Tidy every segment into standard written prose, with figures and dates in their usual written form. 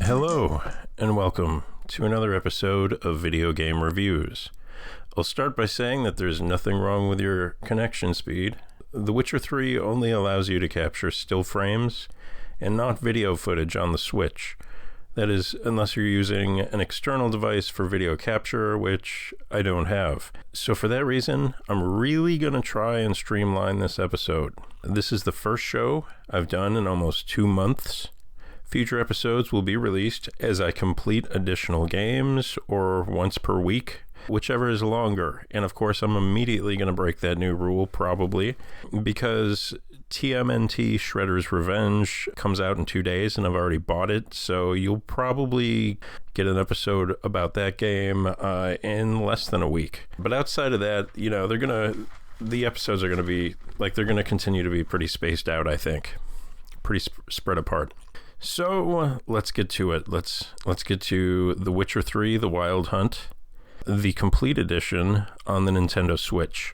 Hello, and welcome to another episode of Video Game Reviews. I'll start by saying that there's nothing wrong with your connection speed. The Witcher 3 only allows you to capture still frames and not video footage on the Switch. That is, unless you're using an external device for video capture, which I don't have. So for that reason, I'm really going to try and streamline this episode. This is the first show I've done in almost 2 months. Future episodes will be released as I complete additional games or once per week, whichever is longer. And of course, I'm immediately going to break that new rule, probably, because TMNT Shredder's Revenge comes out in 2 days and I've already bought it. So you'll probably get an episode about that game in less than a week. But outside of that, you know, the episodes are going to be, they're going to continue to be pretty spaced out, I think. Pretty spread apart. So let's get to it. Let's get to The Witcher 3, The Wild Hunt, the complete edition on the Nintendo Switch.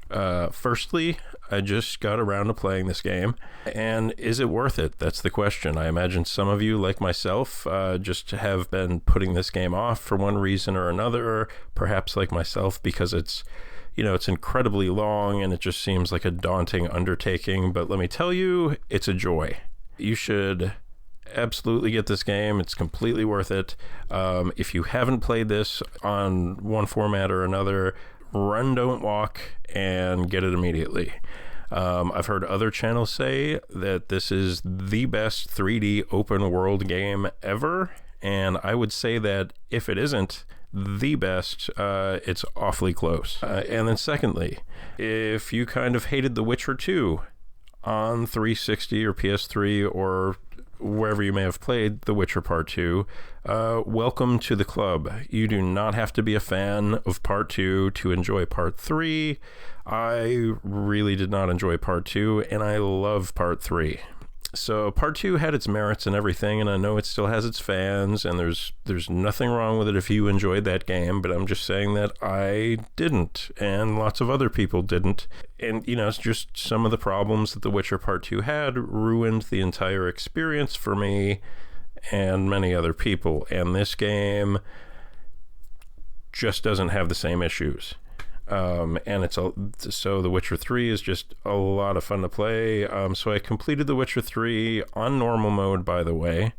Firstly, I just got around to playing this game, and is it worth it? That's the question. I imagine some of you, like myself, just have been putting this game off for one reason or another, perhaps like myself, because it's incredibly long and it just seems like a daunting undertaking. But let me tell you, it's a joy. You should absolutely get this game. It's completely worth it. If you haven't played this on one format or another, run, don't walk, and get it immediately. I've heard other channels say that this is the best 3D open world game ever, and I would say that if it isn't the best, it's awfully close. And then secondly, if you kind of hated The Witcher 2 on 360 or PS3 or wherever you may have played The Witcher Part 2, welcome to the club. You do not have to be a fan of Part 2 to enjoy Part 3. I really did not enjoy Part 2, and I love Part 3. So Part 2 had its merits and everything, and I know it still has its fans, and there's nothing wrong with it if you enjoyed that game, but I'm just saying that I didn't, and lots of other people didn't. And, it's just some of the problems that The Witcher Part 2 had ruined the entire experience for me and many other people, and this game just doesn't have the same issues. And so The Witcher 3 is just a lot of fun to play. So I completed The Witcher 3 on normal mode, by the way,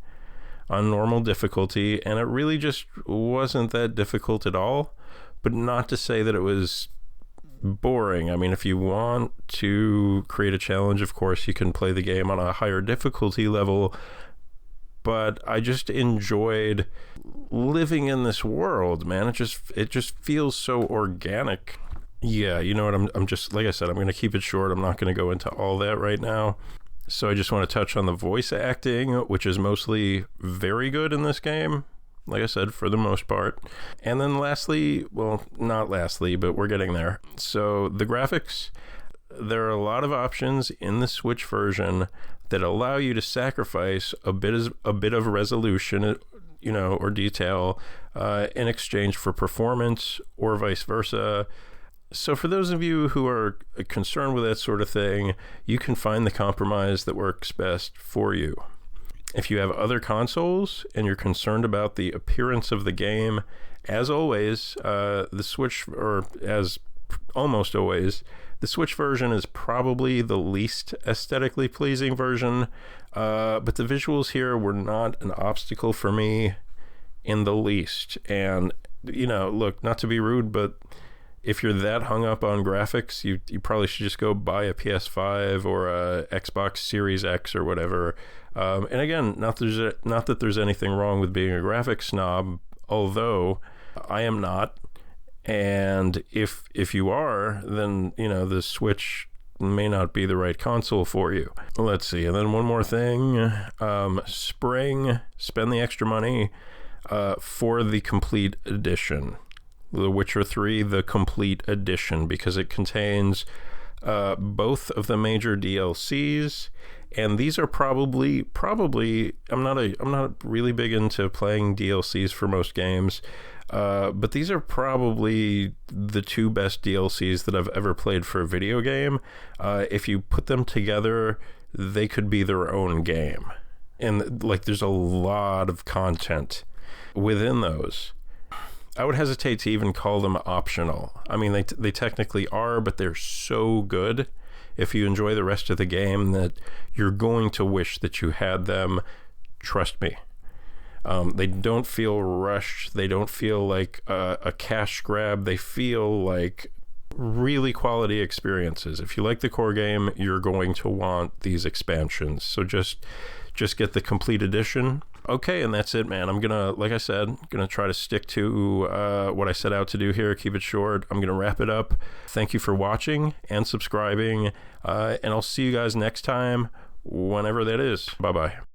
on normal difficulty, and it really just wasn't that difficult at all, but not to say that it was boring. I mean, if you want to create a challenge, of course, you can play the game on a higher difficulty level, but I just enjoyed living in this world, man. It just feels so organic. Yeah, you know what? I'm just, like I said, I'm going to keep it short. I'm not going to go into all that right now. So I just want to touch on the voice acting, which is mostly very good in this game. Like I said, for the most part. And then lastly, well, not lastly, but we're getting there. So the graphics, there are a lot of options in the Switch version that allow you to sacrifice a bit of resolution, or detail in exchange for performance or vice versa. So for those of you who are concerned with that sort of thing, you can find the compromise that works best for you. If you have other consoles and you're concerned about the appearance of the game, as always, the Switch, or as almost always, the Switch version is probably the least aesthetically pleasing version, but the visuals here were not an obstacle for me in the least. And, look, not to be rude, but if you're that hung up on graphics, you probably should just go buy a PS5 or a Xbox Series X or whatever. And again, not that there's anything wrong with being a graphics snob, although I am not. And if you are, then, the Switch may not be the right console for you. Let's see. And then one more thing. Spend the extra money for the complete edition. The Witcher 3, the complete edition, because it contains both of the major DLCs, and these are probably I'm not really big into playing DLCs for most games, but these are probably the two best DLCs that I've ever played for a video game. If you put them together, they could be their own game. And like, there's a lot of content within those. I would hesitate to even call them optional. I mean, they technically are, but they're so good if you enjoy the rest of the game that you're going to wish that you had them. Trust me. They don't feel rushed. They don't feel like a cash grab. They feel like really quality experiences. If you like the core game, you're going to want these expansions. So just get the complete edition. Okay, and that's it, man. I'm gonna, like I said, gonna try to stick to what I set out to do here. Keep it short. I'm gonna wrap it up. Thank you for watching and subscribing, and I'll see you guys next time, whenever that is. Bye-bye.